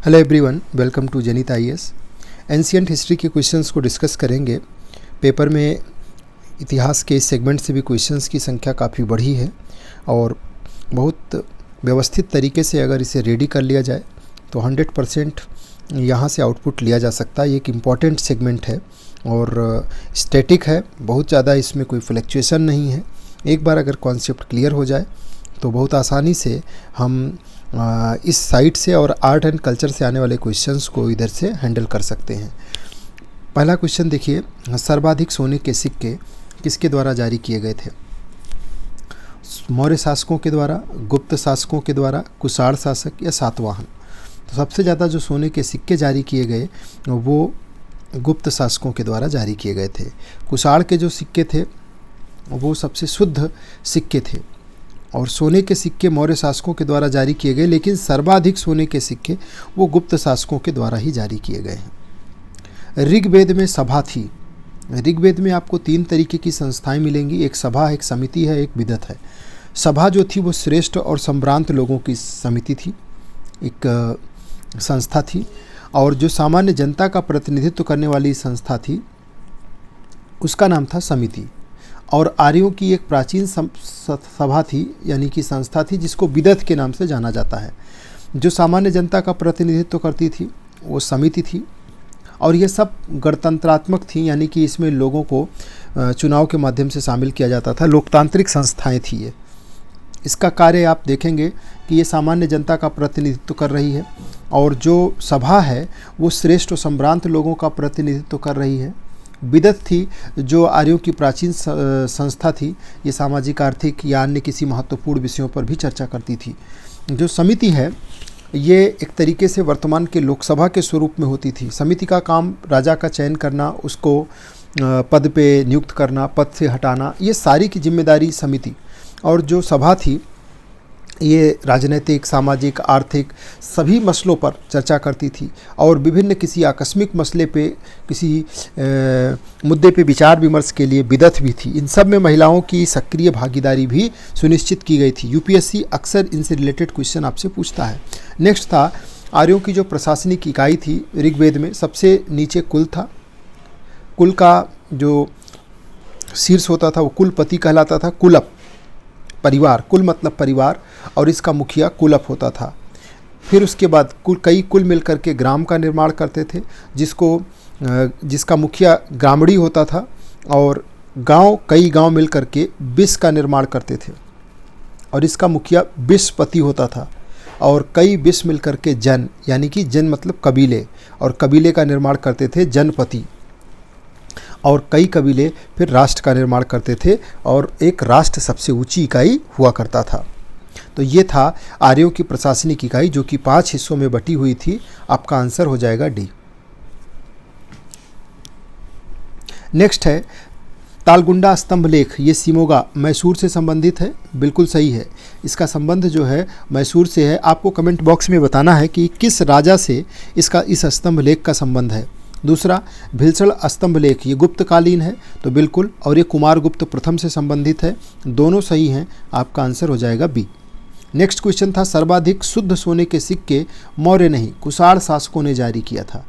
Hello everyone, welcome to जनित IAS. Ancient history के questions को डिस्कस करेंगे। पेपर में इतिहास के इस सेगमेंट से भी क्वेश्चंस की संख्या काफ़ी बढ़ी है और बहुत व्यवस्थित तरीके से अगर इसे रेडी कर लिया जाए तो 100% यहाँ से आउटपुट लिया जा सकता है। ये एक इम्पॉर्टेंट सेगमेंट है और स्टैटिक है, बहुत ज़्यादा इसमें कोई फ्लक्चुएशन नहीं है। एक बार अगर कॉन्सेप्ट क्लियर हो जाए तो बहुत आसानी से हम इस साइट से और आर्ट एंड कल्चर से आने वाले क्वेश्चंस को इधर से हैंडल कर सकते हैं। पहला क्वेश्चन देखिए, सर्वाधिक सोने के सिक्के किसके द्वारा जारी किए गए थे? मौर्य शासकों के द्वारा, गुप्त शासकों के द्वारा, कुषाण शासक या सातवाहन? तो सबसे ज़्यादा जो सोने के सिक्के जारी किए गए वो गुप्त शासकों के द्वारा जारी किए गए थे। कुषाण के जो सिक्के थे वो सबसे शुद्ध सिक्के थे और सोने के सिक्के मौर्य शासकों के द्वारा जारी किए गए, लेकिन सर्वाधिक सोने के सिक्के वो गुप्त शासकों के द्वारा ही जारी किए गए हैं। ऋग्वेद में सभा थी। ऋग्वेद में आपको 3 तरीके की संस्थाएं मिलेंगी, एक सभा, एक समिति है, एक विदत है। सभा जो थी वो श्रेष्ठ और संभ्रांत लोगों की समिति थी, एक संस्था थी, और जो सामान्य जनता का प्रतिनिधित्व करने वाली संस्था थी उसका नाम था समिति। और आर्यों की एक प्राचीन सभा थी, यानी कि संस्था थी, जिसको विदत के नाम से जाना जाता है। जो सामान्य जनता का प्रतिनिधित्व करती थी वो समिति थी और ये सब गणतंत्रात्मक थी, यानी कि इसमें लोगों को चुनाव के माध्यम से शामिल किया जाता था। लोकतांत्रिक संस्थाएं थी ये। इसका कार्य आप देखेंगे कि ये सामान्य जनता का प्रतिनिधित्व कर रही है और जो सभा है वो श्रेष्ठ और संभ्रांत लोगों का प्रतिनिधित्व कर रही है। विदत थी जो आर्यों की प्राचीन संस्था थी, ये सामाजिक, आर्थिक या अन्य किसी महत्वपूर्ण विषयों पर भी चर्चा करती थी। जो समिति है ये एक तरीके से वर्तमान के लोकसभा के स्वरूप में होती थी। समिति का काम राजा का चयन करना, उसको पद पे नियुक्त करना, पद से हटाना, ये सारी की जिम्मेदारी समिति। और जो सभा थी ये राजनीतिक, सामाजिक, आर्थिक सभी मसलों पर चर्चा करती थी और विभिन्न किसी आकस्मिक मसले पे, किसी मुद्दे पे विचार विमर्श के लिए विदत भी थी। इन सब में महिलाओं की सक्रिय भागीदारी भी सुनिश्चित की गई थी। यूपीएससी अक्सर इनसे रिलेटेड क्वेश्चन आपसे पूछता है। नेक्स्ट था आर्यों की जो प्रशासनिक इकाई थी ऋग्वेद में, सबसे नीचे कुल था। कुल का जो शीर्ष होता था वो कुलपति कहलाता था। कुलप परिवार, कुल मतलब परिवार, और इसका मुखिया कुलप होता था। फिर उसके बाद कई कुल मिलकर के ग्राम का निर्माण करते थे, जिसका मुखिया ग्रामणी होता था, और कई गांव मिलकर के विष का निर्माण करते थे और इसका मुखिया विषपति होता था। और कई विष मिलकर के जन, यानी कि जन मतलब कबीले, और कबीले का निर्माण करते थे जनपति, और कई कबीले फिर राष्ट्र का निर्माण करते थे और एक राष्ट्र सबसे ऊंची इकाई हुआ करता था। तो ये था आर्यों की प्रशासनिक इकाई, जो कि 5 हिस्सों में बटी हुई थी। आपका आंसर हो जाएगा डी। नेक्स्ट है तालगुंडा स्तंभ लेख। ये सिमोगा मैसूर से संबंधित है, बिल्कुल सही है। इसका संबंध जो है मैसूर से है। आपको कमेंट बॉक्स में बताना है कि किस राजा से इस स्तंभ लेख का संबंध है। दूसरा, भिलसड़ स्तंभ लेख, ये गुप्तकालीन है, तो बिल्कुल, और ये कुमारगुप्त प्रथम से संबंधित है। दोनों सही हैं, आपका आंसर हो जाएगा बी। नेक्स्ट क्वेश्चन था सर्वाधिक शुद्ध सोने के सिक्के मौर्य नहीं कुषाण शासकों ने जारी किया था।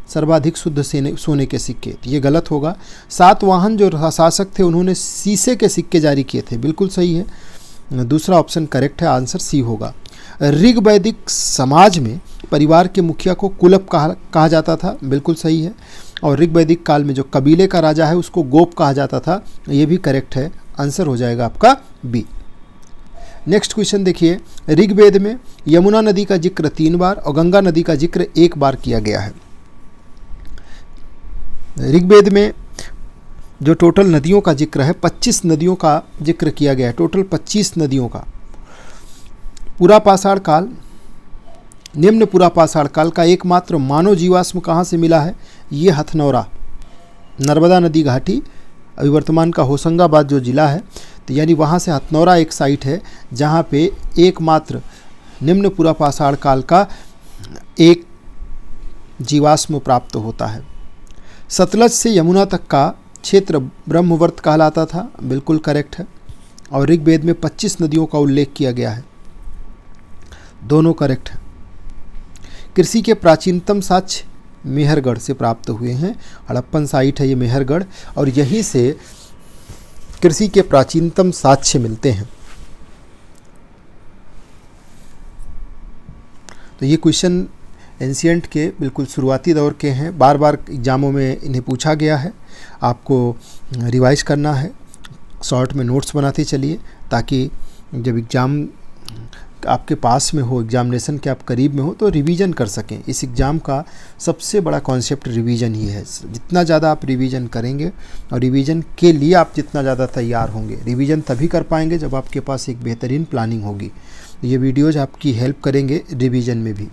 सर्वाधिक शुद्ध सोने के सिक्के, तो ये गलत होगा। सातवाहन जो शासक थे उन्होंने शीशे के सिक्के जारी किए थे, बिल्कुल सही है। दूसरा ऑप्शन करेक्ट है, आंसर सी होगा। ऋग्वैदिक समाज में परिवार के मुखिया को कुलप कहा जाता था, बिल्कुल सही है। और ऋग्वैदिक काल में जो कबीले का राजा है उसको गोप कहा जाता था, ये भी करेक्ट है, आंसर हो जाएगा आपका बी। नेक्स्ट क्वेश्चन देखिए, ऋग्वेद में यमुना नदी का जिक्र 3 बार और गंगा नदी का जिक्र 1 बार किया गया है। ऋग्वेद में जो टोटल नदियों का जिक्र है, 25 नदियों का जिक्र किया गया है, टोटल 25 नदियों का। पुरापाषाण काल, निम्न पुरापाषाण काल का एकमात्र मानव जीवाश्म कहाँ से मिला है? ये हथनौरा, नर्मदा नदी घाटी, अभी वर्तमान का होशंगाबाद जो जिला है, तो यानी वहाँ से हथनौरा एक साइट है जहाँ पे एकमात्र निम्न पुरापाषाण काल का एक जीवाश्म प्राप्त होता है। सतलज से यमुना तक का क्षेत्र ब्रह्मवर्त कहलाता था, बिल्कुल करेक्ट है। और ऋग्वेद में 25 नदियों का उल्लेख किया गया है, दोनों करेक्ट है। कृषि के प्राचीनतम साक्ष्य मेहरगढ़ से प्राप्त हुए हैं। हड़प्पन साइट है ये मेहरगढ़, और यहीं से कृषि के प्राचीनतम साक्ष्य मिलते हैं। तो ये क्वेश्चन एंशिएंट के बिल्कुल शुरुआती दौर के हैं, बार बार एग्ज़ामों में इन्हें पूछा गया है। आपको रिवाइज करना है, शॉर्ट में नोट्स बनाते चलिए, ताकि जब एग्ज़ाम आपके पास में हो, एग्जामिनेशन के आप करीब में हो, तो रिवीजन कर सकें। इस एग्ज़ाम का सबसे बड़ा कॉन्सेप्ट रिवीजन ही है। जितना ज़्यादा आप रिवीजन करेंगे और रिवीजन के लिए आप जितना ज़्यादा तैयार होंगे, रिवीजन तभी कर पाएंगे जब आपके पास एक बेहतरीन प्लानिंग होगी। ये वीडियोज़ आपकी हेल्प करेंगे रिवीजन में भी।